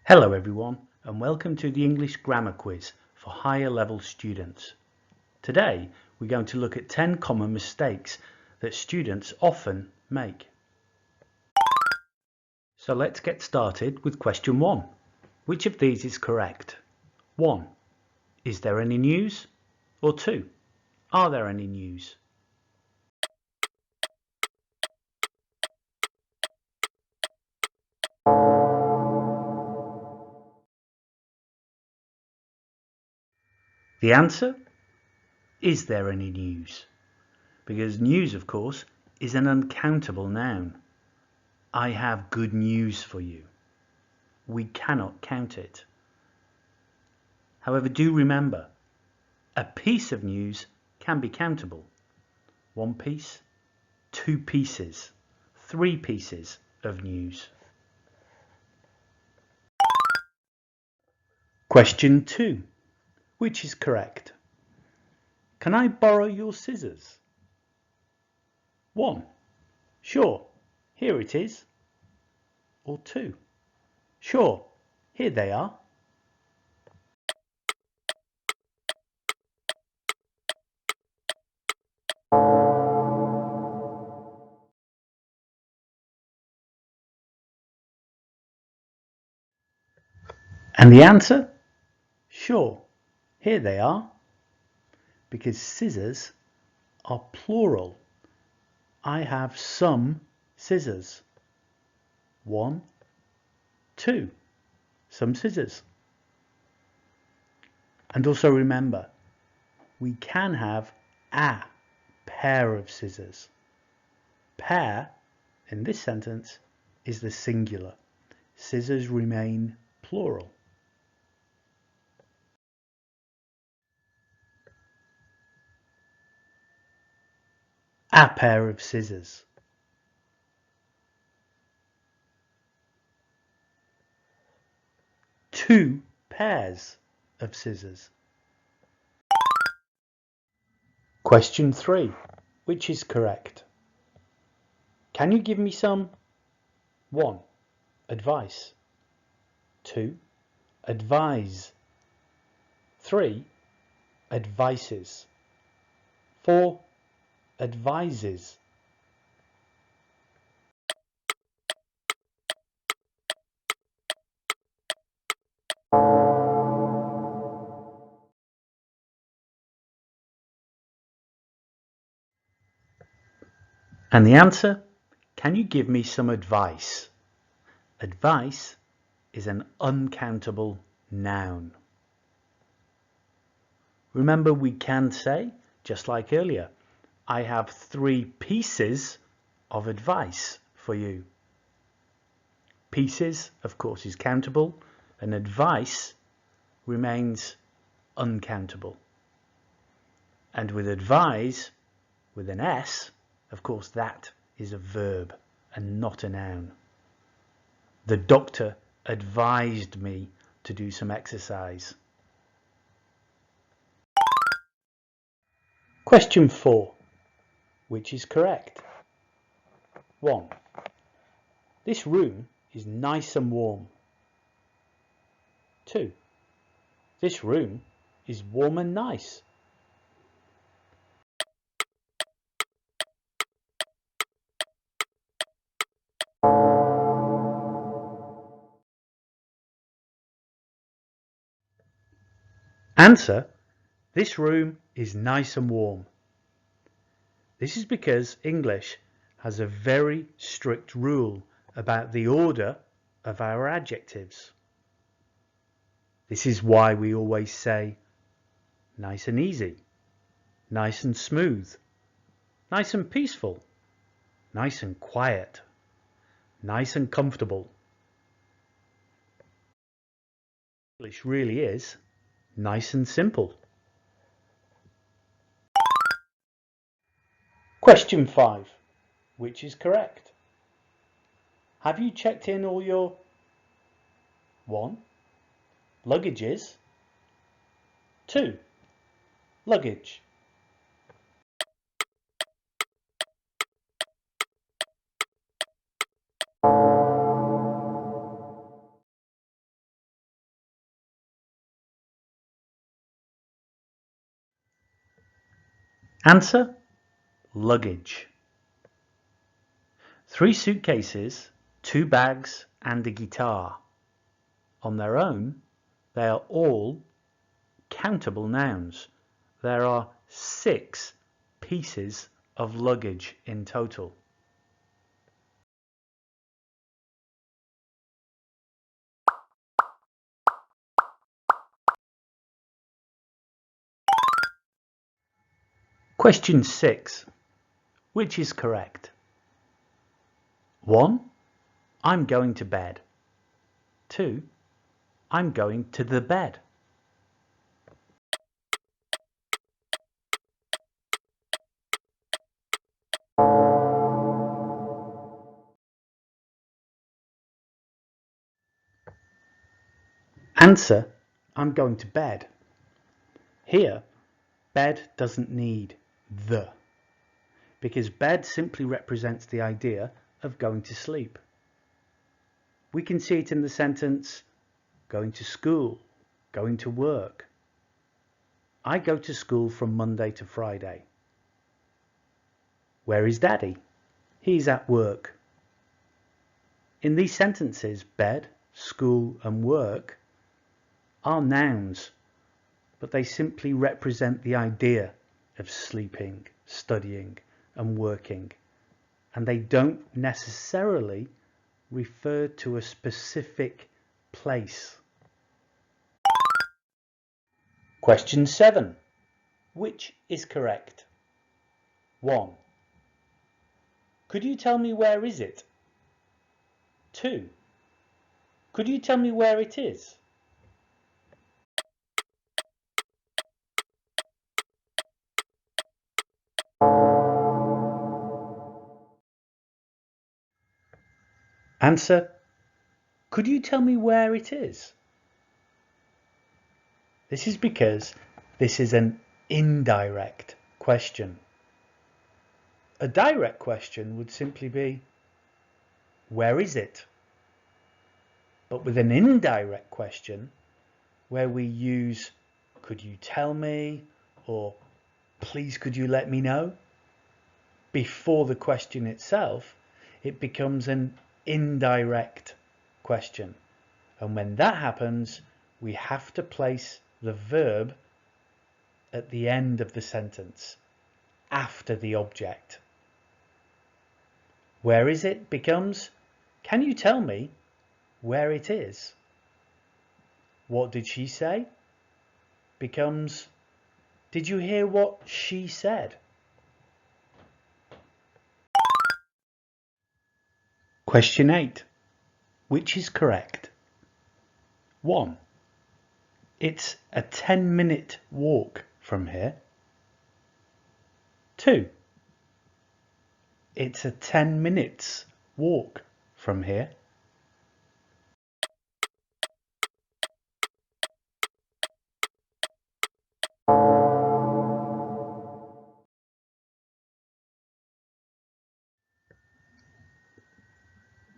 Hello everyone and welcome to the English Grammar Quiz for higher level students. Today we're going to look at 10 common mistakes that students often make. So let's get started with question 1. Which of these is correct? 1. Is there any news? Or 2. Are there any news? The answer? Is there any news? Because news, of course, is an uncountable noun. I have good news for you. We cannot count it. However, do remember, a piece of news can be countable. 1 piece, 2 pieces, 3 pieces of news. Question 2. Which is correct? Can I borrow your scissors? 1. Sure, here it is. Or 2. Sure, here they are. And the answer? Sure, here they are. Because scissors are plural. I have some scissors. 1, 2, some scissors. And also remember, we can have a pair of scissors. Pair, in this sentence, is the singular. Scissors remain plural. A pair of scissors. Two pairs of scissors. Question 3. Which is correct? Can you give me some? 1. Advice. 2. Advise. 3. Advices. 4. Advises. And the answer? Can you give me some advice? Advice is an uncountable noun. Remember, we can say, just like earlier, I have 3 pieces of advice for you. Pieces, of course, is countable, and advice remains uncountable. And with advise, with an S, of course, that is a verb and not a noun. The doctor advised me to do some exercise. Question 4. Which is correct? 1. This room is nice and warm. 2. This room is warm and nice. Answer: this room is nice and warm. This is because English has a very strict rule about the order of our adjectives. This is why we always say nice and easy, nice and smooth, nice and peaceful, nice and quiet, nice and comfortable. English really is nice and simple. Question 5. Which is correct? Have you checked in all your 1. Luggages. 2. Luggage. Answer: luggage. 3 suitcases, 2 bags and a guitar. On their own, they are all countable nouns. There are 6 pieces of luggage in total. Question 6. Which is correct? 1. I'm going to bed. 2. I'm going to the bed. Answer: I'm going to bed. Here, bed doesn't need the, because bed simply represents the idea of going to sleep. We can see it in the sentence going to school, going to work. I go to school from Monday to Friday. Where is Daddy? He's at work. In these sentences, bed, school and work are nouns, but they simply represent the idea of sleeping, studying and working, and they don't necessarily refer to a specific place. Question 7. Which is correct? 1. Could you tell me where is it? 2. Could you tell me where it is? Answer: could you tell me where it is? This is because this is an indirect question. A direct question would simply be, where is it? But with an indirect question, where we use could you tell me or please could you let me know before the question itself, it becomes an indirect question. And when that happens, we have to place the verb at the end of the sentence, after the object. Where is it becomes, can you tell me where it is? What did she say? Becomes, did you hear what she said? Question 8. Which is correct? 1. It's a 10-minute walk from here. 2. It's a 10 minutes walk from here.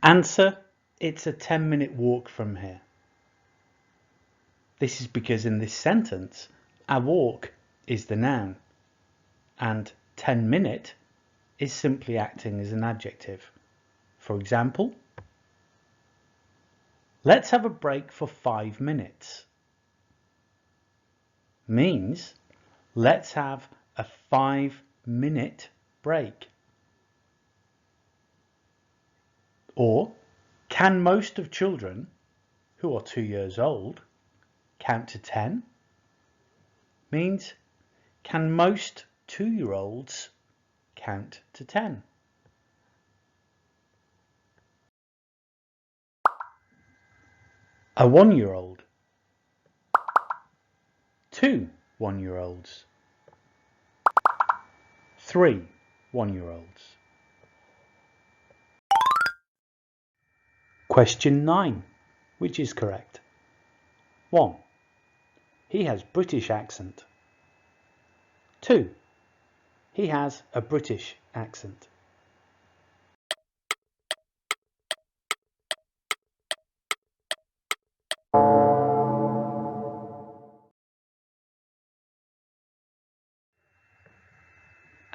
Answer: it's a 10-minute walk from here. This is because in this sentence, a walk is the noun and 10-minute is simply acting as an adjective. For example, let's have a break for 5 minutes. Means let's have a 5-minute break. Or, can most of children who are 2 years old count to 10? Means, can most 2-year-olds count to 10? A 1-year-old. 2 1-year-olds. 3 1-year-olds. Question 9. Which is correct? 1. He has British accent. 2. He has a British accent.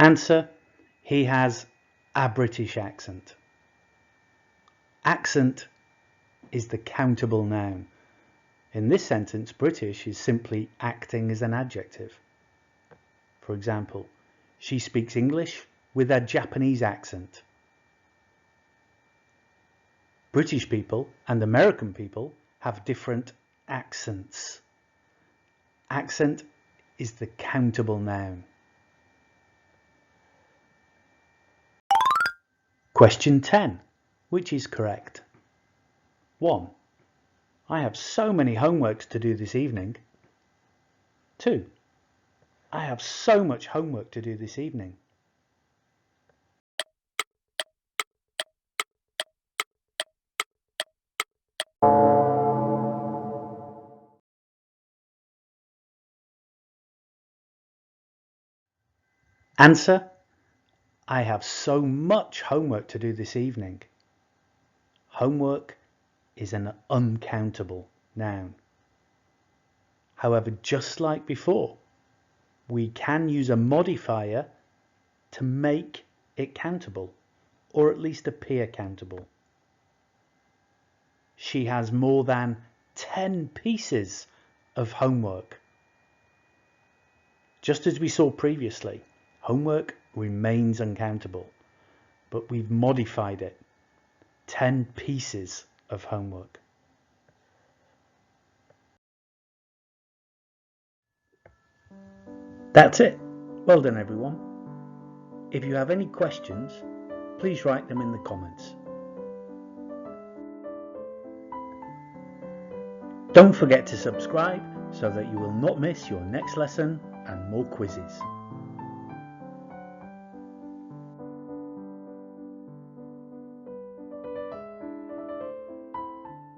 Answer: he has a British accent. Accent is the countable noun. In this sentence, British is simply acting as an adjective. For example, she speaks English with a Japanese accent. British people and American people have different accents. Accent is the countable noun. Question 10. Which is correct? 1. I have so many homeworks to do this evening. 2. I have so much homework to do this evening. Answer: I have so much homework to do this evening. Homework is an uncountable noun. However, just like before, we can use a modifier to make it countable, or at least appear countable. She has more than 10 pieces of homework. Just as we saw previously, homework remains uncountable, but we've modified it. 10 pieces of homework. That's it. Well done, everyone. If you have any questions, please write them in the comments. Don't forget to subscribe so that you will not miss your next lesson and more quizzes.